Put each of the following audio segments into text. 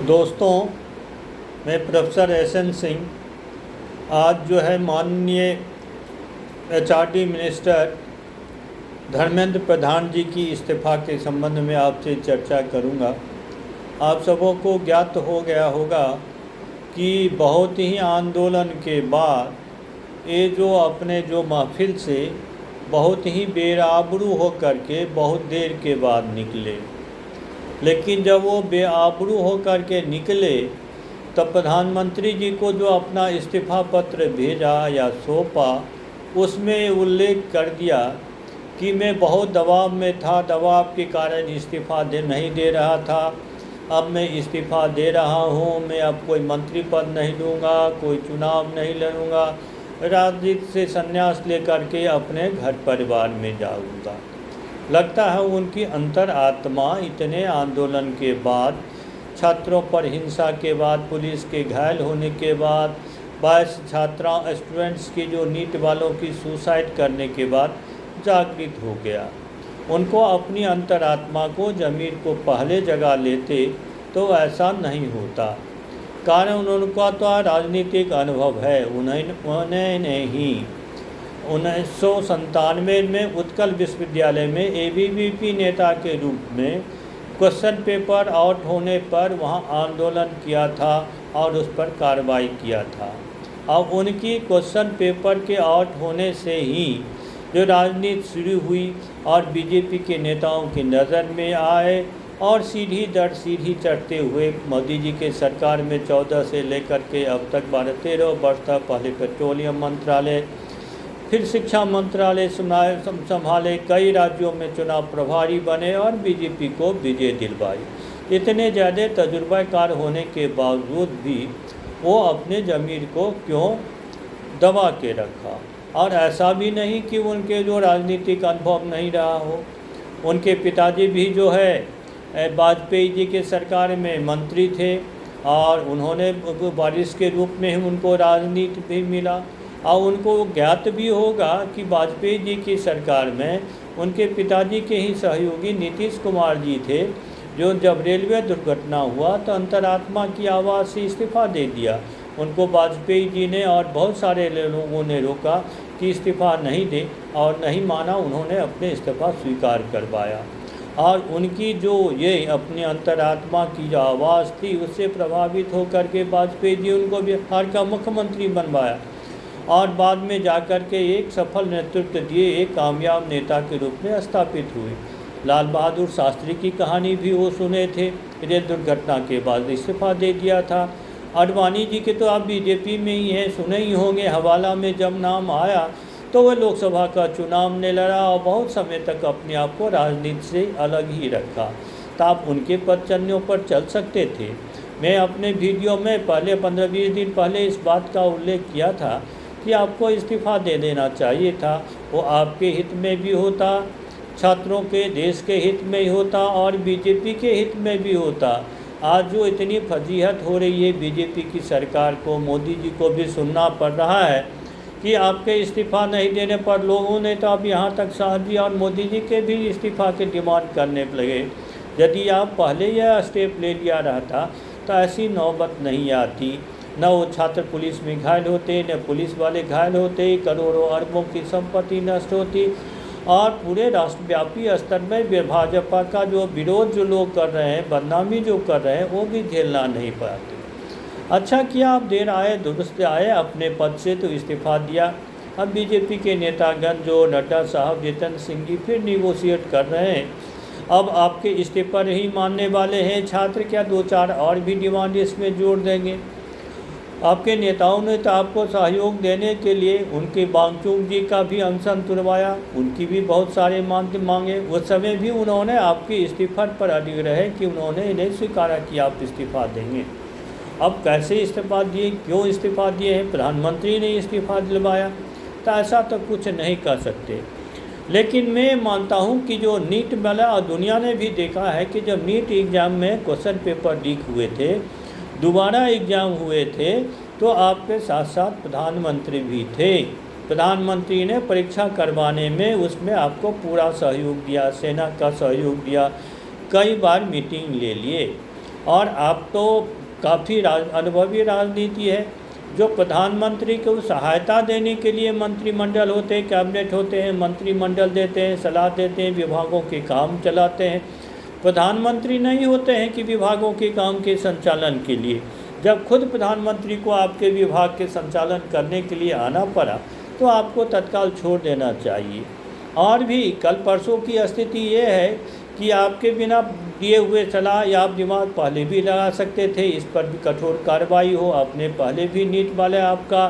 दोस्तों, मैं professor SN. Singh आज जो है माननीय एचआरडी मिनिस्टर धर्मेंद्र प्रधान जी की इस्तीफ़ा के संबंध में आपसे चर्चा करूंगा। आप सबों को ज्ञात हो गया होगा कि बहुत ही आंदोलन के बाद ये जो अपने जो महफिल से बहुत ही बेआबरू हो करके बहुत देर के बाद निकले, लेकिन जब वो बेआबरू हो करके निकले तब प्रधानमंत्री जी को जो अपना इस्तीफ़ा पत्र भेजा या सौंपा, उसमें उल्लेख कर दिया कि मैं बहुत दबाव में था, दबाव के कारण इस्तीफ़ा नहीं दे रहा था। अब मैं इस्तीफ़ा दे रहा हूँ, मैं अब कोई मंत्री पद नहीं लूँगा, कोई चुनाव नहीं लड़ूँगा, राजनीति से संन्यास लेकर के अपने घर परिवार में जाऊँगा। लगता है उनकी अंतरात्मा इतने आंदोलन के बाद, छात्रों पर हिंसा के बाद, पुलिस के घायल होने के बाद, 22 स्टूडेंट्स की जो नीट वालों की सुसाइड करने के बाद जागृत हो गया। उनको अपनी अंतरात्मा को, ज़मीर को पहले जगा लेते तो ऐसा नहीं होता। कारण उनका तो राजनीतिक अनुभव है। उन्होंने ही 1997 में उत्कल विश्वविद्यालय में एबीवीपी नेता के रूप में क्वेश्चन पेपर आउट होने पर वहां आंदोलन किया था और उस पर कार्रवाई किया था। अब उनकी क्वेश्चन पेपर के आउट होने से ही जो राजनीति शुरू हुई और बीजेपी के नेताओं की नज़र में आए और सीढ़ी दर सीढ़ी चढ़ते हुए मोदी जी के सरकार में 14 से लेकर के अब तक 12-13 वर्ष तक पहले पेट्रोलियम मंत्रालय, फिर शिक्षा मंत्रालय संभाले, कई राज्यों में चुनाव प्रभारी बने और बीजेपी को विजय दिलवाई। इतने ज़्यादा तजुर्बाकार होने के बावजूद भी वो अपने ज़मीर को क्यों दबा के रखा। और ऐसा भी नहीं कि उनके जो राजनीतिक अनुभव नहीं रहा हो। उनके पिताजी भी जो है वाजपेयी जी के सरकार में मंत्री थे और उन्होंने बारिश के रूप में ही उनको राजनीति भी मिला। और उनको ज्ञात भी होगा कि वाजपेयी जी की सरकार में उनके पिताजी के ही सहयोगी नीतीश कुमार जी थे, जो जब रेलवे दुर्घटना हुआ तो अंतरात्मा की आवाज़ से इस्तीफ़ा दे दिया। उनको वाजपेयी जी ने और बहुत सारे लोगों ने रोका कि इस्तीफ़ा नहीं दे, और नहीं माना। उन्होंने अपने इस्तीफ़ा स्वीकार करवाया और उनकी जो ये अपनी अंतरात्मा की जो आवाज़ थी उससे प्रभावित होकर के वाजपेयी जी उनको बिहार का मुख्यमंत्री बनवाया और बाद में जाकर के एक सफल नेतृत्व दिए, एक कामयाब नेता के रूप में स्थापित हुए। लाल बहादुर शास्त्री की कहानी भी वो सुने थे, रेल दुर्घटना के बाद इस्तीफ़ा दे दिया था। आडवाणी जी के तो आप बीजेपी में ही हैं, सुने ही होंगे। हवाला में जब नाम आया तो वह लोकसभा का चुनाव ने लड़ा और बहुत समय तक अपने आप को राजनीति से अलग ही रखा। तो आप उनके पद चलने पर चल सकते थे। मैं अपने वीडियो में पहले 15-20 दिन पहले इस बात का उल्लेख किया था कि आपको इस्तीफ़ा दे देना चाहिए था। वो आपके हित में भी होता, छात्रों के, देश के हित में ही होता और बीजेपी के हित में भी होता। आज जो इतनी फजीहत हो रही है बीजेपी की सरकार को, मोदी जी को भी सुनना पड़ रहा है कि आपके इस्तीफ़ा नहीं देने पर लोगों ने तो अब यहाँ तक शाह जी और मोदी जी के भी इस्तीफ़ा के डिमांड करने लगे। यदि आप पहले यह स्टेप ले लिया रहता तो ऐसी नौबत नहीं आती। न वो छात्र पुलिस में घायल होते, न पुलिस वाले घायल होते, करोड़ों अरबों की संपत्ति नष्ट होती और पूरे राष्ट्रव्यापी स्तर में भाजपा का जो विरोध जो लोग कर रहे हैं, बदनामी जो कर रहे हैं, वो भी झेलना नहीं पाते। अच्छा किया आप देर आए दुरुस्त आए, अपने पद से तो इस्तीफ़ा दिया। अब बीजेपी के नेतागण जो नड्डा साहब, जितेंद्र सिंह जी फिर निगोशिएट कर रहे हैं। अब आपके इस्तीफा ही मानने वाले हैं छात्र, क्या 2-4 और भी डिमांड इसमें जोड़ देंगे? आपके नेताओं ने तो आपको सहयोग देने के लिए उनके बांगचुंग जी का भी अनशन तुड़वाया, उनकी भी बहुत सारे मांगे। उस समय भी उन्होंने आपके इस्तीफा पर अडिग रहे कि उन्होंने नहीं स्वीकारा कि आप इस्तीफ़ा देंगे। अब कैसे इस्तीफ़ा दिए, क्यों इस्तीफ़ा दिए हैं? प्रधानमंत्री ने इस्तीफ़ा दिलवाया, तो ऐसा तो कुछ नहीं कर सकते। लेकिन मैं मानता हूं कि जो नीट वाला, और दुनिया ने भी देखा है कि जब नीट एग्ज़ाम में क्वेश्चन पेपर लीक हुए थे, दोबारा एग्ज़ाम हुए थे, तो आपके साथ साथ प्रधानमंत्री भी थे। प्रधानमंत्री ने परीक्षा करवाने में उसमें आपको पूरा सहयोग दिया, सेना का सहयोग दिया, कई बार मीटिंग ले लिए। और आप तो काफ़ी अनुभवी राजनीति है। जो प्रधानमंत्री को सहायता देने के लिए मंत्रिमंडल होते हैं, कैबिनेट होते हैं, मंत्रिमंडल देते हैं, सलाह देते हैं, विभागों के काम चलाते हैं। प्रधानमंत्री नहीं होते हैं कि विभागों के काम के संचालन के लिए। जब खुद प्रधानमंत्री को आपके विभाग के संचालन करने के लिए आना पड़ा तो आपको तत्काल छोड़ देना चाहिए। और भी कल परसों की स्थिति ये है कि आपके बिना दिए हुए सलाह या आप दिमाग पहले भी लगा सकते थे, इस पर भी कठोर कार्रवाई हो। आपने पहले भी नीट वाले आपका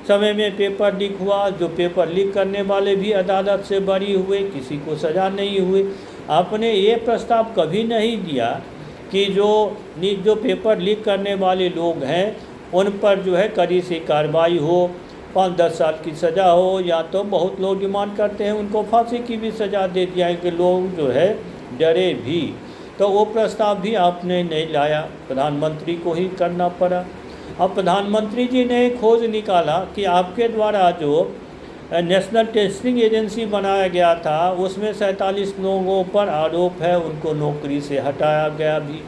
समय में पेपर लीक हुआ, जो पेपर लीक करने वाले भी अदालत से बरी हुए, किसी को सज़ा नहीं हुई। आपने ये प्रस्ताव कभी नहीं दिया कि जो पेपर लीक करने वाले लोग हैं उन पर जो है कड़ी सी कार्रवाई हो, 5-10 साल की सज़ा हो, या तो बहुत लोग डिमांड करते हैं उनको फांसी की भी सज़ा दे दिया है कि लोग जो है डरे भी। तो वो प्रस्ताव भी आपने नहीं लाया, प्रधानमंत्री को ही करना पड़ा। अब प्रधानमंत्री जी ने खोज निकाला कि आपके द्वारा जो नेशनल टेस्टिंग एजेंसी बनाया गया था उसमें 47 लोगों पर आरोप है, उनको नौकरी से हटाया गया भी।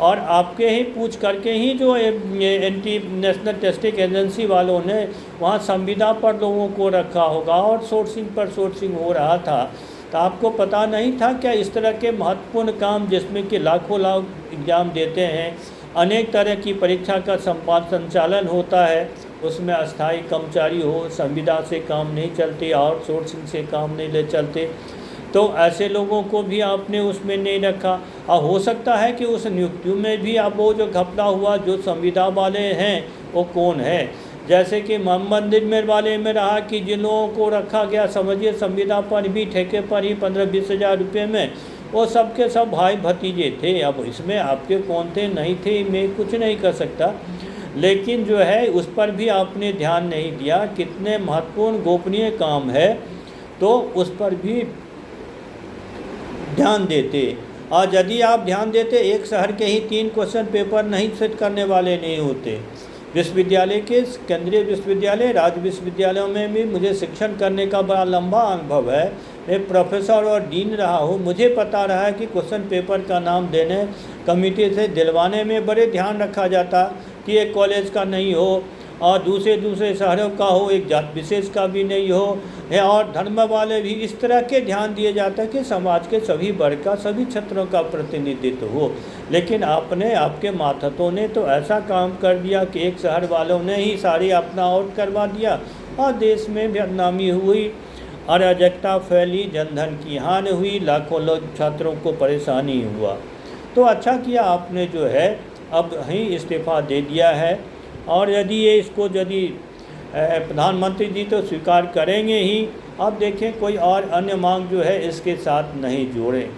और आपके ही पूछ करके ही जो एंटी नेशनल टेस्टिंग एजेंसी वालों ने वहाँ संविदा पर लोगों को रखा होगा और सोर्सिंग हो रहा था। तो आपको पता नहीं था क्या इस तरह के महत्वपूर्ण काम जिसमें कि लाखों एग्ज़ाम देते हैं, अनेक तरह की परीक्षा का संचालन होता है, उसमें अस्थायी कर्मचारी हो, संविदा से काम नहीं चलते, आउटसोर्सिंग से काम नहीं ले चलते, तो ऐसे लोगों को भी आपने उसमें नहीं रखा। और हो सकता है कि उस नियुक्तियों में भी अब वो जो घपला हुआ जो संविदा वाले हैं वो कौन है, जैसे कि मंदिर में वाले में रहा कि जिन लोगों को रखा गया समझिए संविदा पर भी ठेके पर ही 15-20 हज़ार रुपये में, वो सब के सब भाई भतीजे थे। अब इसमें आपके कौन थे नहीं थे मैं कुछ नहीं कर सकता, लेकिन जो है उस पर भी आपने ध्यान नहीं दिया। कितने महत्वपूर्ण गोपनीय काम है तो उस पर भी ध्यान देते। और यदि आप ध्यान देते, एक शहर के ही 3 क्वेश्चन पेपर नहीं सेट करने वाले नहीं होते। विश्वविद्यालय के केंद्रीय विश्वविद्यालय राज्य विश्वविद्यालयों में भी मुझे शिक्षण करने का बड़ा लंबा अनुभव है। मैं प्रोफेसर और डीन रहा हूँ, मुझे पता रहा है कि क्वेश्चन पेपर का नाम देने कमेटी से दिलवाने में बड़े ध्यान रखा जाता कि एक कॉलेज का नहीं हो और दूसरे शहरों का हो, एक जात विशेष का भी नहीं हो, है और धर्म वाले भी, इस तरह के ध्यान दिए जाता है कि समाज के सभी वर्ग का सभी क्षेत्रों का प्रतिनिधित्व हो। लेकिन आपके मातहतों ने तो ऐसा काम कर दिया कि एक शहर वालों ने ही सारी अपना आउट करवा दिया और देश में बदनामी हुई, अराजकता फैली, जनधन की हानि हुई, लाखों लोग छात्रों को परेशानी हुआ। तो अच्छा किया आपने जो है अब ही इस्तीफ़ा दे दिया है। और यदि प्रधानमंत्री जी तो स्वीकार करेंगे ही, अब देखें कोई और अन्य मांग जो है इसके साथ नहीं जोड़ें।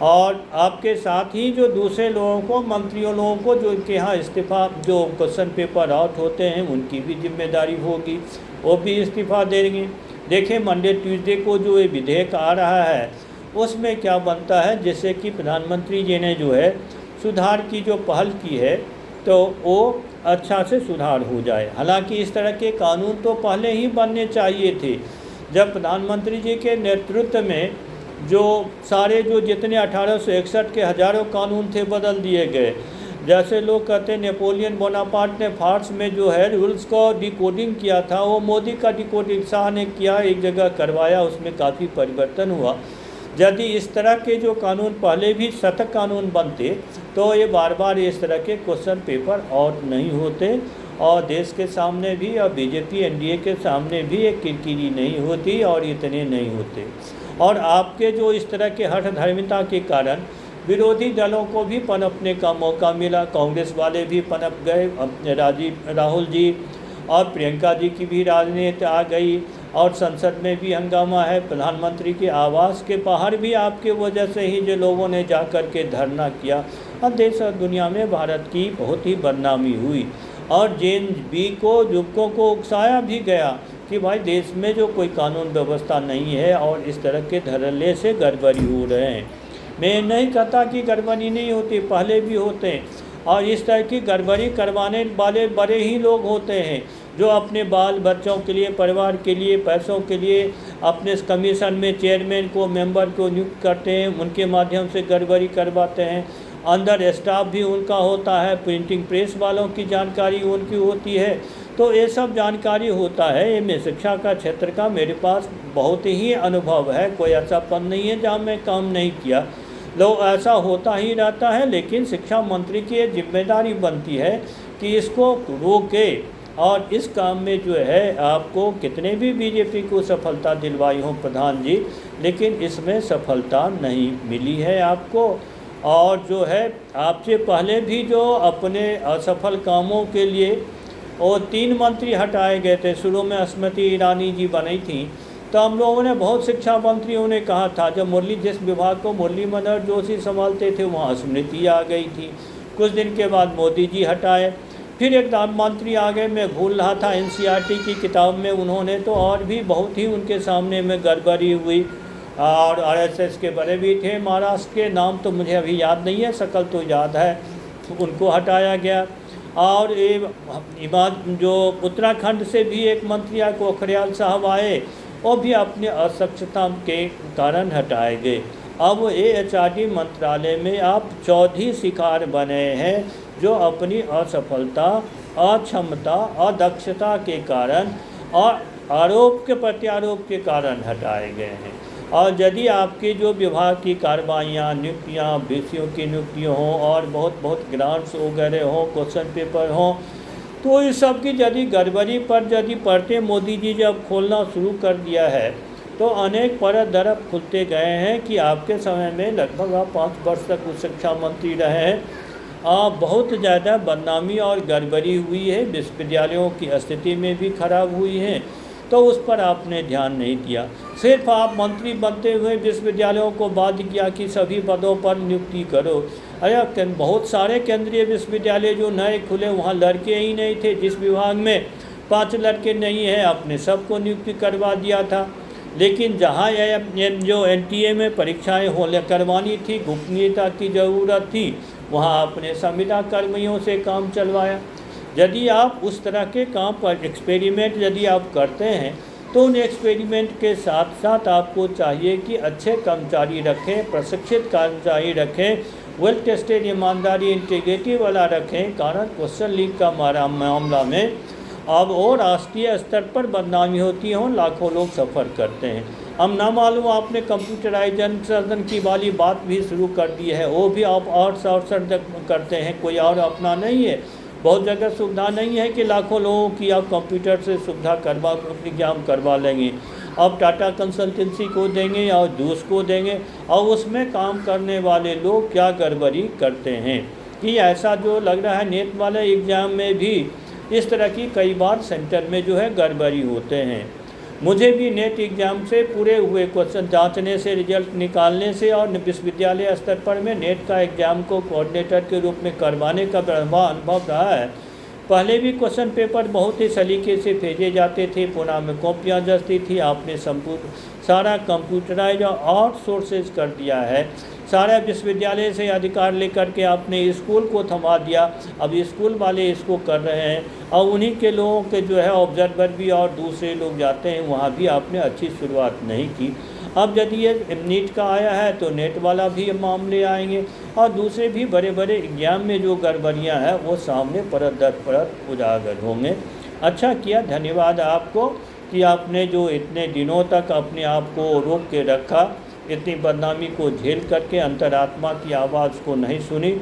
और आपके साथ ही जो दूसरे लोगों को, मंत्रियों लोगों को जो इनके यहाँ इस्तीफ़ा जो क्वेश्चन पेपर आउट होते हैं उनकी भी जिम्मेदारी होगी, वो भी इस्तीफ़ा देंगे। देखें मंडे ट्यूसडे को जो ये विधेयक आ रहा है उसमें क्या बनता है, जैसे कि प्रधानमंत्री जी ने जो है सुधार की जो पहल की है तो वो अच्छा से सुधार हो जाए। हालांकि इस तरह के कानून तो पहले ही बनने चाहिए थे। जब प्रधानमंत्री जी के नेतृत्व में जो जितने 1861 के हज़ारों कानून थे बदल दिए गए। जैसे लोग कहते हैं नेपोलियन बोनापार्ट ने फारस में जो है रूल्स को डिकोडिंग किया था, वो मोदी का डिकोडिंग शाह ने किया, एक जगह करवाया, उसमें काफ़ी परिवर्तन हुआ। यदि इस तरह के जो कानून पहले भी सख्त कानून बनते तो ये बार बार इस तरह के क्वेश्चन पेपर आउट नहीं होते और देश के सामने भी और बीजेपी एनडीए के सामने भी एक किरकिरी नहीं होती और इतने नहीं होते। और आपके जो इस तरह के हठ धर्मिता के कारण विरोधी दलों को भी पनपने का मौका मिला। कांग्रेस वाले भी पनप गए, राहुल जी और प्रियंका जी की भी राजनीति आ गई और संसद में भी हंगामा है। प्रधानमंत्री के आवास के बाहर भी आपके वजह से ही जो लोगों ने जा कर के धरना किया और देश और दुनिया में भारत की बहुत ही बदनामी हुई। और जेन बी को युवकों को उकसाया भी गया कि भाई देश में जो कोई कानून व्यवस्था नहीं है और इस तरह के धड़ल्ले से गड़बड़ी हो रहे हैं। मैं नहीं कहता कि गड़बड़ी नहीं होती, पहले भी होते हैं और इस तरह की गड़बड़ी करवाने वाले बड़े ही लोग होते हैं जो अपने बाल बच्चों के लिए, परिवार के लिए, पैसों के लिए अपने कमीशन में चेयरमैन को, मेंबर को नियुक्त करते हैं, उनके माध्यम से गड़बड़ी करवाते हैं अंदर स्टाफ भी उनका होता है, प्रिंटिंग प्रेस वालों की जानकारी उनकी होती है। तो ये सब जानकारी होता है। ये मैं शिक्षा का क्षेत्र का मेरे पास बहुत ही अनुभव है, कोई ऐसा पद नहीं है जहाँ मैं काम नहीं किया। लोग ऐसा होता ही रहता है, लेकिन शिक्षा मंत्री की ये जिम्मेदारी बनती है कि इसको रोके। और इस काम में जो है आपको कितने भी बीजेपी को सफलता दिलवाई हो प्रधान जी, लेकिन इसमें सफलता नहीं मिली है आपको। और जो है आपसे पहले भी जो अपने असफल कामों के लिए और 3 मंत्री हटाए गए थे। शुरू में स्मृति ईरानी जी बनी थी, तो हम लोगों ने बहुत शिक्षा मंत्रियों ने कहा था, जब जिस विभाग को मुरली मनोहर जोशी संभालते थे वहाँ स्मृति आ गई थी। कुछ दिन के बाद मोदी जी हटाए, फिर एक मंत्री आ गए, मैं भूल रहा था एनसीईआरटी की किताब में उन्होंने तो और भी बहुत ही उनके सामने में गड़बड़ी हुई। और आरएसएस के बड़े भी थे महाराष्ट्र के, नाम तो मुझे अभी याद नहीं है, शक्ल तो याद है, तो उनको हटाया गया। और जो उत्तराखंड से भी एक मंत्री आए पोखरियाल साहब आए, वो भी अपने असक्षमता के कारण हटाए गए। अब एचआरडी मंत्रालय में आप चौधरी शिकार बने हैं, जो अपनी असफलता, अक्षमता, अदक्षता के कारण और आरोप के प्रत्यारोप के कारण हटाए गए हैं। और यदि आपकी जो विभाग की कार्रवाइयाँ, नियुक्तियाँ, विषयों की नियुक्तियाँ हों और बहुत ग्रांट्स वगैरह हों, क्वेश्चन पेपर हों, तो इस सब की यदि गड़बड़ी पर यदि पढ़ते मोदी जी जब खोलना शुरू कर दिया है, तो अनेक परत दरप खुलते गए हैं कि आपके समय में लगभग आप 5 वर्ष तक उच्च शिक्षा मंत्री रहे हैं। बहुत ज़्यादा बदनामी और गड़बड़ी हुई है, विश्वविद्यालयों की स्थिति में भी खराब हुई है, तो उस पर आपने ध्यान नहीं दिया। सिर्फ आप मंत्री बनते हुए विश्वविद्यालयों को बाध्य किया कि सभी पदों पर नियुक्ति करो। अरे बहुत सारे केंद्रीय विश्वविद्यालय जो नए खुले वहाँ लड़के ही नहीं थे। जिस विभाग में 5 लड़के नहीं हैं, आपने सबको नियुक्ति करवा दिया था। लेकिन जहाँ जो एनटीए में परीक्षाएँ करवानी थी, गोपनीयता की ज़रूरत थी, वहाँ आपने संविदा कर्मियों से काम चलवाया। यदि आप उस तरह के काम पर एक्सपेरिमेंट यदि आप करते हैं, तो उन एक्सपेरिमेंट के साथ साथ आपको चाहिए कि अच्छे कर्मचारी रखें, प्रशिक्षित कर्मचारी रखें, वेल टेस्टेड, ईमानदारी, इंटीग्रिटी वाला रखें। कारण क्वेश्चन लीक का मामला में अब और राष्ट्रीय स्तर पर बदनामी होती है, लाखों लोग सफ़र करते हैं। हम ना मालूम आपने कंप्यूटराइजेशन की वाली बात भी शुरू कर दी है, वो भी आप आउटसोर्स करते हैं, कोई और अपना नहीं है। बहुत जगह सुविधा नहीं है कि लाखों लोगों की आप कंप्यूटर से सुविधा एग्जाम करवा लेंगे। अब टाटा कंसल्टेंसी को देंगे और दूसरे देंगे, और उसमें काम करने वाले लोग क्या गड़बड़ी करते हैं कि ऐसा जो लग रहा है नेट वाले एग्ज़ाम में भी इस तरह की कई बार सेंटर में जो है गड़बड़ी होते हैं। मुझे भी नेट एग्ज़ाम से पूरे हुए क्वेश्चन जांचने से, रिजल्ट निकालने से और विश्वविद्यालय स्तर पर में नेट का एग्ज़ाम को कोऑर्डिनेटर के रूप में करवाने का बड़ा अनुभव रहा है। पहले भी क्वेश्चन पेपर बहुत ही सलीके से भेजे जाते थे, पुणे में कॉपियाँ जचती थी। आपने सारा कंप्यूटराइज और आउटसोर्सेज कर दिया है। सारा विश्वविद्यालय से अधिकार लेकर के आपने स्कूल को थमा दिया। अब स्कूल वाले इसको कर रहे हैं, और उन्हीं के लोगों के जो है ऑब्जर्वर भी और दूसरे लोग जाते हैं, वहाँ भी आपने अच्छी शुरुआत नहीं की। अब यदि ये नीट का आया है तो नेट वाला भी मामले आएंगे, और दूसरे भी बड़े बड़े एग्जाम में जो गड़बड़ियाँ हैं वो सामने परत दर परत उजागर होंगे। अच्छा किया, धन्यवाद आपको कि आपने जो इतने दिनों तक अपने आप को रोक के रखा, इतनी बदनामी को झेल करके अंतरात्मा की आवाज़ को नहीं सुनी,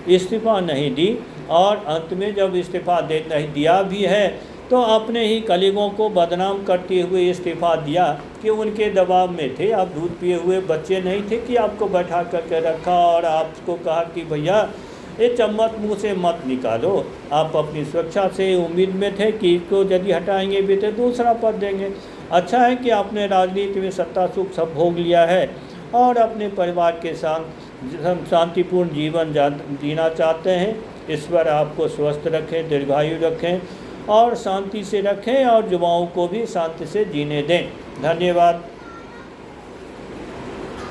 इस्तीफ़ा नहीं दी, और अंत में जब इस्तीफ़ा नहीं दिया भी है तो अपने ही कलीगों को बदनाम करते हुए इस्तीफ़ा दिया कि उनके दबाव में थे। आप दूध पिए हुए बच्चे नहीं थे कि आपको बैठा करके रखा और आपको कहा कि भैया ये चम्मच मुँह से मत निकालो। आप अपनी सुरक्षा से उम्मीद में थे कि इसको यदि हटाएंगे भी तो दूसरा पद देंगे। अच्छा है कि आपने राजनीति में सत्ता सुख सब भोग लिया है और अपने परिवार के साथ शांतिपूर्ण जीवन जीना चाहते हैं। ईश्वर आपको स्वस्थ रखें, दीर्घायु रखें और शांति से रखें, और युवाओं को भी शांति से जीने दें। धन्यवाद।